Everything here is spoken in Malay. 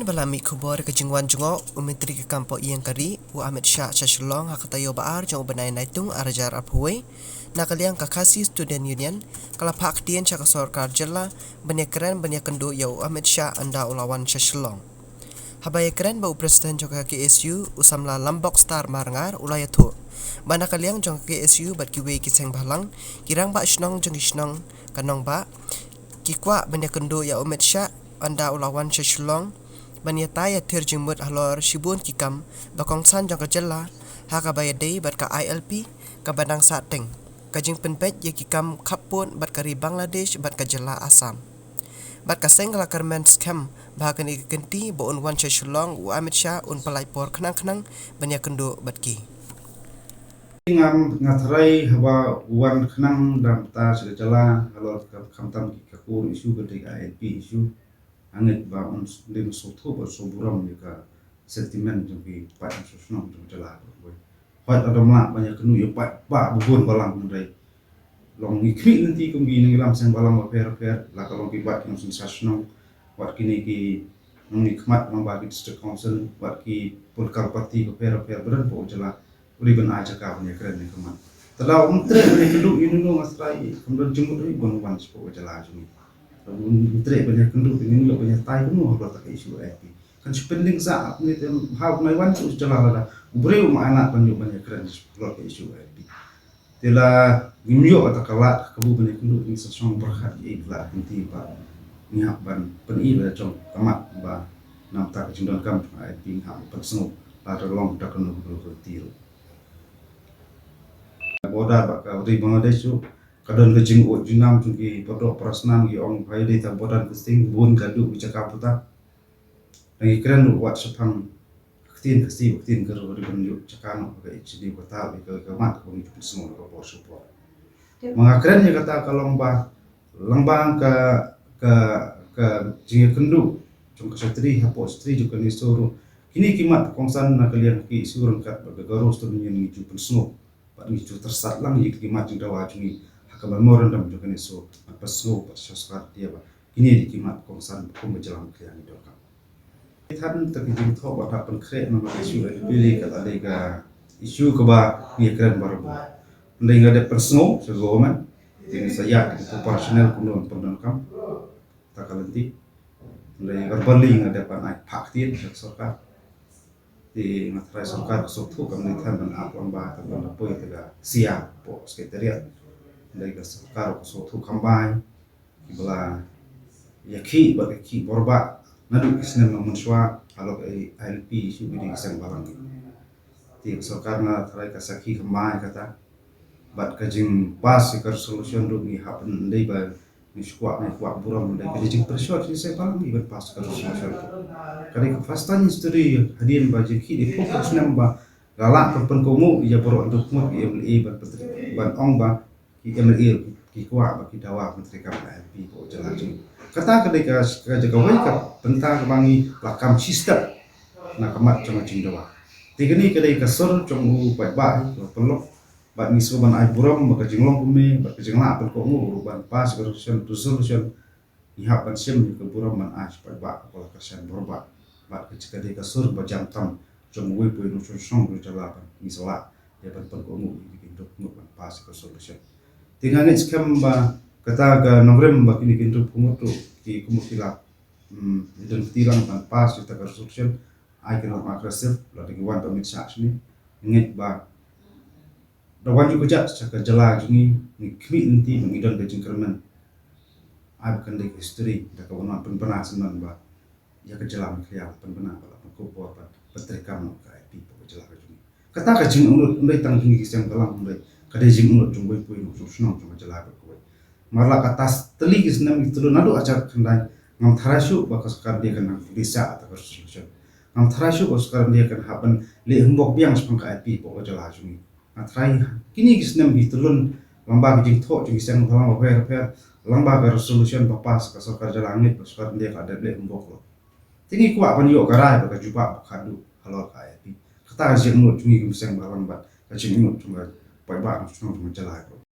balami khobor ke jingwan jungok umitri ke kampo iyang kari u Amit Shah Chashlong hakatayo baar jong banai naitung arajar aphuwe nakaliang kakasi student union kalapak dien chaka sorkar jela banyakran banyakendu yau Amit Shah anda ulawan Chashlong habaya keren bau presiden joka KSU usamla lambok star marangar ulayatu bana kaliang jong KSU bat kiwe kiseng balang kirang ba shnong jong ishnong kanong ba kikwa banyakendu yau Amit Shah anda ulawan Chashlong banyata ya terjemut halor shibun kikam bakongsan jong kajela haka bayadei bat ka ILP ka badang sateng kajing penpet ya kikam kapun bat kari Bangladesh bat kajela Assam bat ka sengla karmen scam bahakan ikenti boon wan Chashlong u Amit Shah un palaipor kenang banyakendu bat ki ngam ngatrai hawa wan khnang dam ta segala halor kamtam ki kakur isu gede ILP isu angit ba on lim soto ba soburam ka sentiment jong pa sosno jong jala boy hot adama banyak kenu ya pa bubun balang ndai long ikri nanti kumgi nang lam sang balang ba per la kalong ki bat yang sensasno wat kini ki nang nikmat mang bagi district council wat ki pulkar parti ko per beran po jala uri ban aja ka banyak keren ni kaman tala umtre ni kelu ini no ngasrai kemudian jumut ri bon wan po jala jumi Tre banyak kenduk ini lo banyak tai penuh kalau tak isu IP kan spending saat ni tem hal mai wan tu jalan ada ubre anak banyak keren kalau isu IP tela gimyo atau kalat kebu banyak kenduk ini sesong berkat iklan nanti pak nyak ban peni la jong tamat ba nam tak jindon kam IP hak personal ada long tak kena bertil boda ba ka ri Bangladesh kadon kejing ut junam tuki podok prasnan gi ong pai de ta bodan kesting bun kadu bicaka puta lagi keren wat sepang ktin ker ri benjuk cakano ke HD kota ke mat ko itu semua ko support mga keren ya kata kalau lambang ke jinge kendu jong kesatri hapo stri juga ni soro kini kimat kongsan na kalian ki surang kat bagaros tu ni ju semua pak ni ju tersat lang yik kimat jing dawa jungi kabamoran dam juga ni so apa slow pas soskat dia ba ini dikimat kongsan ko menjelang krian itu kan tan terkijing tho ba pen kre no isu pilih kata lega isu ke ba ni keren baru ndai ngade personal segoman ini saya itu personal kuno pondon kam takalenti ndai verbally ngade pan ai paktin soskat di matrai soskat soktu kam ni tan dan apa ba tan po itaga sia po sekretariat dari karo sotu kambai kibla yaki ki borba nadu kisne mamunswa alo ILP subidi kisang balang ti karena tarai kasaki kambai kata bat kajing pas ikar solution do ni happen ndai ba ni squat buram ndai kajing pressure ni sai balang ni bat pas kar solution kali first time history hadin ba jeki di fokus namba galak perpen komu ya boro untuk mut MLA ban petri ban ong ba MLA ki kuat bagi dawa menteri KPIP po jalan kata ketika jaga ka bentang bangi lakam sistem na kamat cuma cing dawa tiga ni ketika sur cuma baik pelok bat ni ban ai buram baka jinglong kumi baka jingla pen ko ngu ban pas resolution ni hak ban sim ke buram man ai baik ko kersen borba bat ketika sur bajam tam cuma we po no song do jalan ni sala ya ban ko ngu bikin dok ngu ban pas resolution tinggal ni skam ba kata ga nomrem ba kini kintu pumutu ki kumukila dan tilang ban pas kita ka resolution ai kena agresif la di wan Amit Shah ni ngit ba dawan ju kejat caka jala jungi ni kmi nanti mengidon ke jingkermen ai kan de history da ka wana penpena senan ba ya ke jala meklia penpena ba ko bo ba petrikam ka IP ko jala ka jungi kata ka jing unut ndai tang jungi kisang kalam ndai kada jing unut jungwe pui no susno jung jala ko marla katas teli kisnam itu nadu acar kendai ngam tharashu ba kaskar dia kan bisa atau solution ngam tharashu ba kaskar dia kan haban le hembok biang sepang ka IP ko jala jungi atrai kini kisnam itu lun lamba jing tho jing sang lamba per lamba ga resolution ba pas kaskar jala ngit ba kaskar dia ka ada le hembok lo tingi kuat pan yo karai ba ka juba kadu halor ka IP kata jing unut jungi kisang ba lamba ka jing unut cuma baik-baik cuma jalan